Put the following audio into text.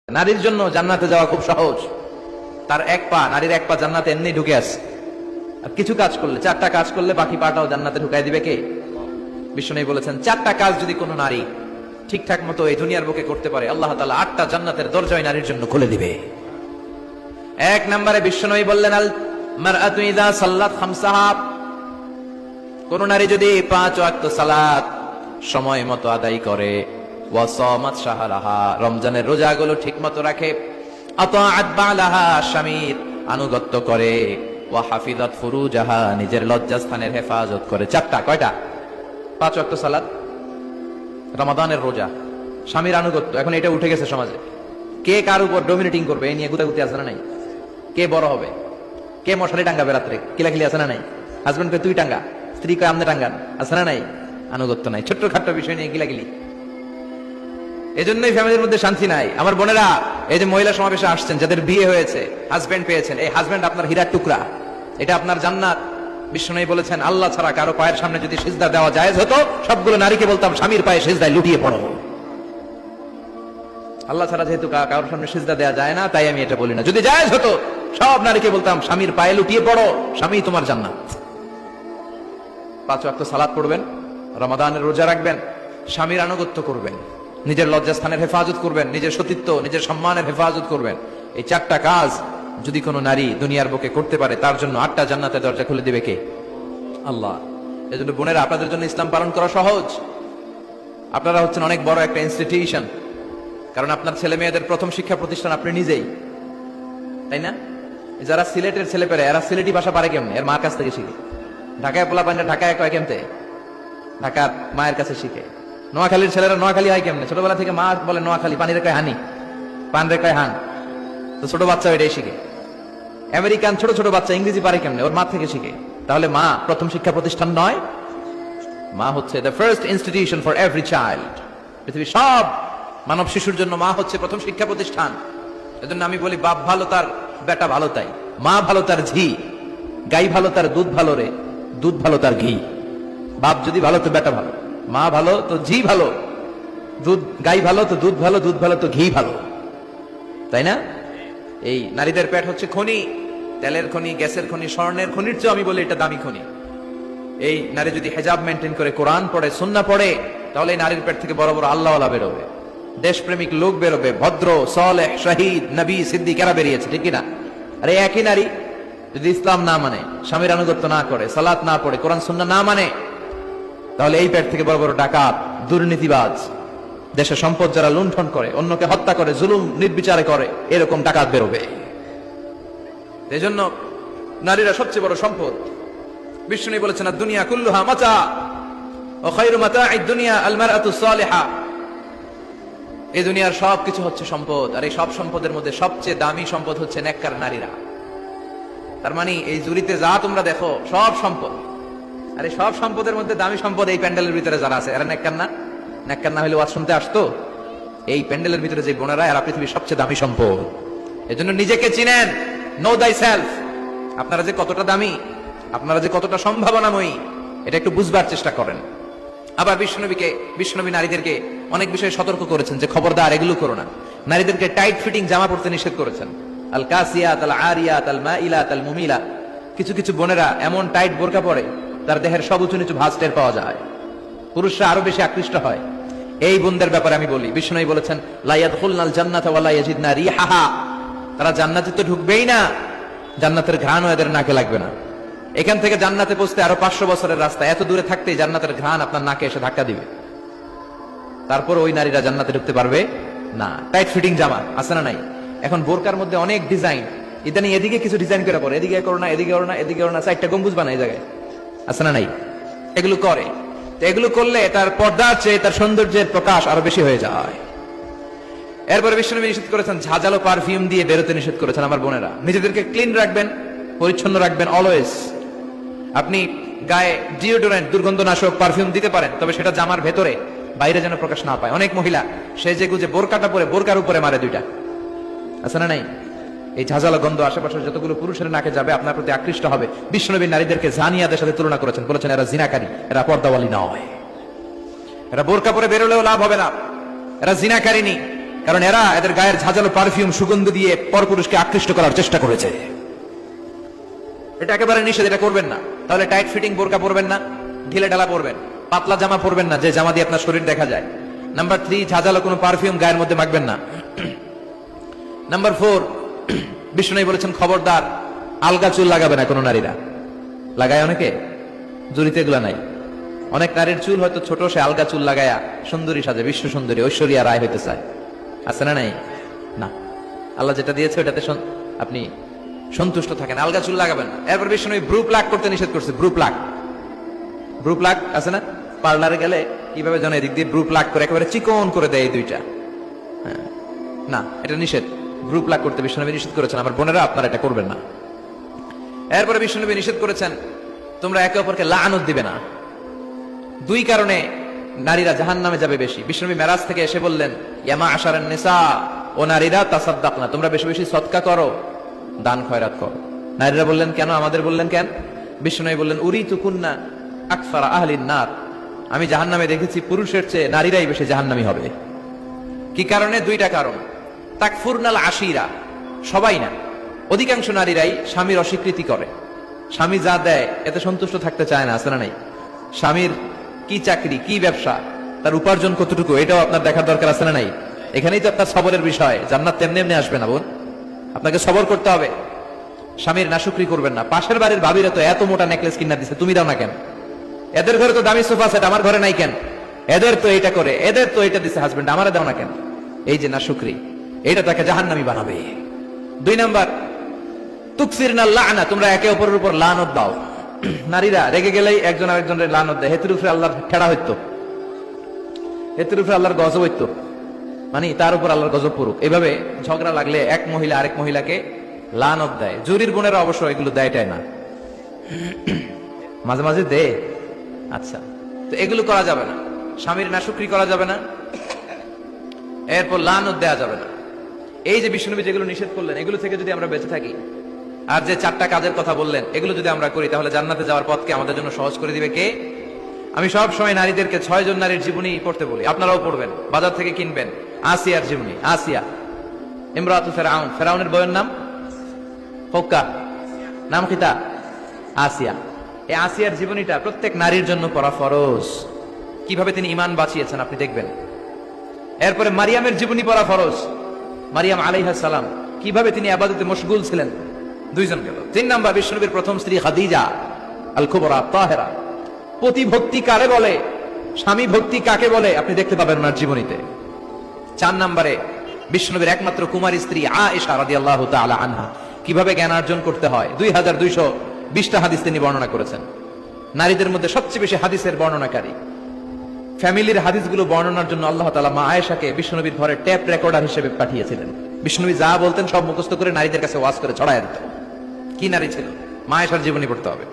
নারীর জন্য জান্নাতে যাওয়া খুব সহজ। তার এক পা, নারীর এক পা জান্নাতে এমনি ঢুকে আছে। আর কিছু কাজ করলে, চারটা কাজ করলে বাকি পাটাও জান্নাতে ঢুকাই দিবে কে? বিষ্ণু বলেছেন চারটা কাজ যদি কোনো নারী ঠিকঠাক মতো এই দুনিয়ার বুকে করতে পারে, আল্লাহ তাআলা 8টা জান্নাতের দরজা নারীর জন্য খুলে দিবে। এক নম্বরে বিষ্ণু বললেন আল মারআতু ইযা সাল্লাত খামসাহা, কোন নারী যদি 5 ওয়াক্ত সালাত সময় মতো আদায় করে, ওয়া সামাত শাহরাহা, রমজানের রোজাগুলো ঠিকমতো রাখে, আতাআত বালাহা, স্বামীর আনুগত্য করে, ওয়া হাফিজাত ফুরুজাহা, নিজের লজ্জাস্থানের হেফাজত করে। চারটা, কয়টা? 5 ওয়াক্ত সালাত, রমাদানের রোজা, স্বামীর আনুগত্য। এখন এটা উঠে গেছে সমাজে। কে কার উপর ডমিনেটিং করবে এই নিয়ে গুতাগুতি আছে না নাই? কে বড় হবে, কে মশারি টাঙ্গাবে রাত্রে, কিলাকিলি আছে না নাই? হাজবেন্ড কে তুই টাঙ্গা, স্ত্রী কে আমনে টাঙ্গান, আছে না নাই? আনুগত্য নাই, ছোট্ট খাট্ট বিষয় নিয়ে গিলাগিলি। এজন্যই ফ্যামিলির মধ্যে শান্তি নাই। আমার বোনেরা, এই যে মহিলা সমাবেশে আসছেন, যাদের বিয়ে হয়েছে, হাজবেন্ড পেয়েছেন, এই হাজবেন্ড আপনার হীরার টুকরা, এটা আপনার জান্নাত। বিষ্ণু বলেছেন আল্লাহ ছাড়া কারো পায়ের সামনে যদি সিজদা দেওয়া জায়েজ হতো, সবগুলো নারীকে বলতাম স্বামীর পায়ে সিজদায় লুটিয়ে পড়ো। আল্লাহ ছাড়া যেহেতু কারোর সামনে সিজদা দেওয়া যায় না, তাই আমি এটা বলি না। যদি জায়েজ হতো, সব নারীকে বলতাম স্বামীর পায়ে লুটিয়ে পড়ো, স্বামী তোমার জান্নাত। 5 ওয়াক্ত সালাত পড়বেন, রমাদানের রোজা রাখবেন, স্বামীর আনুগত্য করবেন, নিজের লজ্জাস্থানের হেফাজত করবেন, নিজের সতীত্ব, নিজের সম্মানের হেফাজত করবেন। এই 4টা কাজ যদি কোনো নারী দুনিয়ার বুকে করতে পারে, তার জন্য 8টা জান্নাতের দরজা খুলে দিবে কে? আল্লাহ। এজন্য বোনেরা, আপনাদের জন্য ইসলাম পালন করা সহজ। আপনারা হচ্ছেন অনেক বড় একটা ইনস্টিটিউশন, কারণ আপনার ছেলে মেয়েদের প্রথম শিক্ষা প্রতিষ্ঠান আপনি নিজেই, তাই না? যারা সিলেটের ছেলে পেলে, এরা সিলেটি ভাষা পারে কেমনে? এর মার কাছ থেকে শিখে। ঢাকায় পোলা পান্ডা ঢাকায় কয় কেমতে? ঢাকার মায়ের কাছে শিখে। নোয়াখালীর ছেলেরা নোয়াখালী হয় কেমনে? ছোটবেলা থেকে মা বলে নোয়াখালী, পানির কয় হানি, পান রে কয় হান, তো ছোট বাচ্চা এটাই শিখে। আমেরিকান ছোট ছোট বাচ্চা ইংরেজি পারে কেমনে? ওর মা থেকে শিখে। তাহলে মা প্রথম শিক্ষা প্রতিষ্ঠান নয়? মা হচ্ছে the first institution for every child. পৃথিবীর সব মানব শিশুর জন্য মা হচ্ছে প্রথম শিক্ষা প্রতিষ্ঠান। এজন্য আমি বলি, বাপ ভালো তার বেটা ভালো তাই, মা ভালো তার ঝি, গাই ভালো তার দুধ ভালো রে, দুধ ভালো তার ঘি। বাপ যদি ভালো তো বেটা ভালো, মা ভালো তো ঝি ভালো, দুধ গাই ভালো তো দুধ ভালো, দুধ ভালো তো ঘি ভালো, তাই না? এই নারীদের পেট হচ্ছে খনি, তেলের খনি, গ্যাসের খনি, স্বর্ণের খনির চেয়ে আমি বলি এটা দামি খনি। এই নারী যদি হেজাব মেনটেন করে, কোরআন পড়ে, সুন্নাহ পড়ে, তাহলে এই নারীর পেট থেকে বড় বড় আল্লাহওয়ালা বেরোবে, দেশপ্রেমিক লোক বেরোবে, ভদ্র, সালেহ, শহীদ, নবী, সিদ্দিক এরা বেরিয়েছে, ঠিক কিনা? আর এই একই নারী যদি ইসলাম না মানে, স্বামীর আনুগত্য না করে, সালাত না পড়ে, কোরআন সুন্নাহ না মানে, তাহলে এই পেট থেকে বড় বড় ডাকাত, দুর্নীতিবাজ, দেশের সম্পদ যারা লুণ্ঠন করে, অন্যকে হত্যা করে, জুলুম নির্বিচারে করে, এরকম ডাকাত বেরোবে। এই জন্য নারীরা সবচেয়ে বড় সম্পদ। বিষ্ণু বলেছেন দুনিয়া কুল্লুহা মাতা ওয়া খায়রু মাতা'আদ দুনিয়া আল মারআতুস সালিহা। এই দুনিয়ার সবকিছু হচ্ছে সম্পদ, আর এই সব সম্পদের মধ্যে সবচেয়ে দামি সম্পদ হচ্ছে নেককার নারীরা। তার মানে এই জুরিতে যা তোমরা দেখো সব সম্পদ, আর এই সব সম্পদের মধ্যে দামি সম্পদ এই প্যান্ডেলের ভিতরে যারা আছে, এরা নেককার না? নেককার না হলে ওয়াজ শুনতে আসতো? এই প্যান্ডেলের ভিতরে যে বোনেরা, এরা পৃথিবীর সবচেয়ে দামি সম্পদ। এজন্য নিজেকে চিনেন, নো দাই সেলফ। আপনারা যে কতটা দামি, আপনারা যে কতটা সম্ভাবনাময়ী, এটা একটু বুঝবার চেষ্টা করেন। আবার বিশ্বনবী নারীদেরকে অনেক বিষয়ে সতর্ক করেছেন যে খবরদার এগুলো করো না। নারীদেরকে টাইট ফিটিং জামা পরতে নিষেধ করেছেন। আল কাসিয়াত, আল আরিয়াত, আল মাইলাত, আল মুমিলা। কিছু কিছু বোনেরা এমন টাইট বোরকা পরে, তার দেহের সব উঁচু নিচু ভাঁজ টের পাওয়া যায়, পুরুষরা আরো বেশি আকৃষ্ট হয়। এই বোনদের ব্যাপারে আমি বলি, বিষ্ণু বলেছেন লা ইয়াদখুলনাল জান্নাতা ওয়া লা ইয়াজিদনা রিহাহা, তারা জান্নাতে তো ঢুকবেই না, জান্নাতের ঘ্রাণও এদের নাকে লাগবে না। এখান থেকে জান্নাতে পৌঁছতে আরো 500 বছরের রাস্তা, এত দূরে থাকতেই জান্নাতের ঘ্রাণ আপনার নাকে এসে ধাক্কা দিবে। তারপর ওই নারীরা জান্নাতে ঢুকতে পারবে না। টাইট ফিটিং জামা আছে না নাই? এখন বোরকার মধ্যে অনেক ডিজাইন, ইদানি এদিকে কিছু ডিজাইন করে পরে, এদিকে করো না, এদিকে করো না, এদিকে করো না, 4টা গম্বুজ বানায় এই জায়গায়, আছে না নাই? এগুলো করে, তো এগুলো করলে তার পর্দার চেয়ে তার সৌন্দর্যের প্রকাশ আরো বেশি হয়ে যায়। এরপরে বিশ্বনবী নিষেধ করেছেন ঝাঁঝালো পারফিউম দিয়ে বেরোতে নিষেধ করেছেন। আমার বোনেরা, নিজেদেরকে ক্লিন রাখবেন, পরিচ্ছন্ন রাখবেন অলওয়েজ। আপনি গায়ে ডিওডোরেন্ট, দুর্গন্ধনাশক পারফিউম দিতে পারেন, তবে সেটা জামার ভেতরে, বাইরে যেন প্রকাশ না পায়। অনেক মহিলা সে যে গুজে বোরকাটা পরে বোরকার উপরে মারে 2টা, আছে না নাই? এই ঝাঁঝালো গন্ধ আশেপাশে যতগুলো পুরুষের নাকে যাবে, আপনার প্রতি আকৃষ্ট হবে। বিশ্বনবী নারীদেরকে জানিয়াদের সাথে তুলনা করেছেন, বলেছেন এরা জিনাকারী, এরা পর্দাওয়ালী নয়, এরা বোরকা পরে বেরোলেও লাভ হবে না, এরা জিনাকারিনী, কারণ এরা এদের গায়ের ঝাঁঝালো পারফিউম সুগন্ধ দিয়ে পরপুরুষকে আকৃষ্ট করার চেষ্টা করেছে। এটা একেবারে নিষেধ, এটা করবেন না। তাহলে টাইট ফিটিং বোরকা পরবেন না, ঢিলে ঢালা পরবেন, পাতলা জামা পরবেন না যে জামা দিয়ে আপনার শরীর দেখা যায়। নাম্বার 3, ঝাঁঝালো কোনো পারফিউম গায়ের মধ্যে মাখবেন না। নাম্বার 4, বিষ্ণু বলেছেন খবরদার আলগা চুল লাগাবে না কোনো নারীরা। লাগায় অনেকে, জুরিতে এগুলা নাই। অনেক নারীর চুল হয়তো ছোট, সে আলগা চুল লাগায়া সুন্দরী সাজে, বিশ্ব সুন্দরী, ঐশ্বরিয়া রায় হইতে চায়। আছে না নাই? না, আল্লাহ যেটা দিয়েছে ওটাতে আপনি সন্তুষ্ট থাকেন, আলগা চুল লাগাবেন না। এরপর বিষ্ণু ব্রু প্লাক করতে নিষেধ করছে। ব্রু প্লাক আছে না, পার্লারে গেলে কিভাবে যেন এদিক দিয়ে ব্রু প্লাক করে একেবারে চিকন করে দেয় এই দুইটা। হ্যাঁ, না, এটা নিষেধ। ব্রু প্লাক করতে বিষ্ণুনবী নিষেধ করেছেন। আমার বোনেরা, আপনারা এটা করবেন না। এরপরে বিষ্ণুনবী নিষেধ করেছেন তোমরা একে অপরকে লাআনত দিবে না। 2 কারণে নারীরা জাহান্নামে যাবে বেশি। বিষ্ণুনবী মেরাজ থেকে এসে বললেন, ইয়া মাআশারান নিসা, ও নারীরা, তাসাদ্দাকনা, তোমরা বেশি বেশি সদকা করো, দান খয়রাত করো। নারীরা বললেন কেন, আমাদের বললেন কেন? বিষ্ণুনবী বললেন, উরিতুকুন্না আকসারা আহলিন নার, আমি জাহান্নামে দেখেছি পুরুষের চেয়ে নারীরাই বেশি জাহান্নামী হবে। কি কারণে? 2টা কারণ। তাকফুরনাল আশিরা, সবাই না, অধিকাংশ নারীরাই স্বামীর অস্বীকৃতি করে। স্বামী যা দেয় এতে সন্তুষ্ট থাকতে চায় না, আছে না নাই? স্বামীর কি চাকরি, কি ব্যবসা, তার উপার্জন কতটুকু, এটাও আপনার দেখার দরকার, আছে না নাই? এখানেই তো আপনার সবরের বিষয়। জান্নাত তেমনি এমনি আসবে না বোন, আপনাকে সবর করতে হবে। স্বামীর নাশুকরি করবেন না। পাশের বাড়ির ভাবিরা তো এত মোটা নেকলেস কিনা দিছে, তুমি দাও না কেন? এদের ঘরে তো দামি সোফা সেট, আমার ঘরে নাই কেন? এদের তো এটা করে, এদের তো এটা দিছে হাজবেন্ড, আমারে দাও না কেন? এই যে নাশুকরি, এটা তাকে জাহান্নামী বানাবে। 2 নাম্বার, তুকসিরনা লাআনা, তোমরা একে অপরের উপর লানত দাও। নারীরা রেগে গেলেই একজন আরেকজনের লানত দেয়। হেতুর উপরে আল্লাহর ঠেড়া হইতো, হেতুর উপরে আল্লাহর গজব হইতো, মানে তার উপর আল্লাহর গজব পড়ুক। এভাবে ঝগড়া লাগলে এক মহিলা আরেক মহিলাকে লানত দেয়। জুরির বোনেরা অবশ্য এগুলো দেয়টাই না, মাঝে মাঝে দেয়। আচ্ছা, তো এগুলো করা যাবে না। স্বামীর নাশুকরি করা যাবে না, এরপর লানত দেয়া যাবে না। এই যে বিষ্ণুনবী যেগুলো নিষেধ করলেন, এগুলো থেকে যদি আমরা বেঁচে থাকি, আর যে 4টা কাজের কথা বললেন, এগুলো যদি আমরা করি, তাহলে জান্নাতে যাওয়ার পথকে আমাদের জন্য সহজ করে দিবে কে? আমি সব সময় নারীদেরকে 6 জন নারীর জীবনী পড়তে বলি, আপনারাও পড়বেন, বাজার থেকে কিনবেন। আসিয়ার জীবনী, আসিয়া ইমরাতু ফেরাউন, ফেরাউনের বউয়ের নাম ফক্কা, নাম কিতা? আসিয়া। এই আসিয়ার জীবনীটা প্রত্যেক নারীর জন্য পড়া ফরজ। কিভাবে তিনি ঈমান বাঁচিয়েছেন আপনি দেখবেন। এরপরে মারিয়ামের জীবনী পড়া ফরজ। মারিয়াম আলাইহিস সালাম কিভাবে তিনি ইবাদতে মশগুল ছিলেন। 2 জন গেল। 3 নাম্বার, বিষ্ণুনবীর প্রথম স্ত্রী খাদিজা আল কুবরা তাহেরা। পতি ভক্তি কারে বলে, স্বামী ভক্তি কাকে বলে, আপনি দেখতে পাবেন ওনার জীবনীতে। 4 নম্বরে, বিষ্ণুনবীর একমাত্র কুমারী স্ত্রী আয়েশা রাদিয়াল্লাহু তাআলা আনহা, কিভাবে জ্ঞান অর্জন করতে হয় 2220টা হাদিস তিনি বর্ণনা করেছেন। নারীদের মধ্যে সবচেয়ে বেশি হাদিসের বর্ণনাকারী। ফ্যামিলির হাদিসগুলো বর্ণনার জন্য আল্লাহ তাআলা মা আয়েশাকে বিষ্ণুনবীর ঘরে ট্যাপ রেকর্ডার হিসেবে পাঠিয়েছিলেন। বিষ্ণুনবী যা বলতেন সব মুখস্থ করে নারীদের কাছে ওয়াজ করে ছড়ায় দিতেন। কি নারী ছিল! মা আয়েশার জীবনী পড়তে হবে।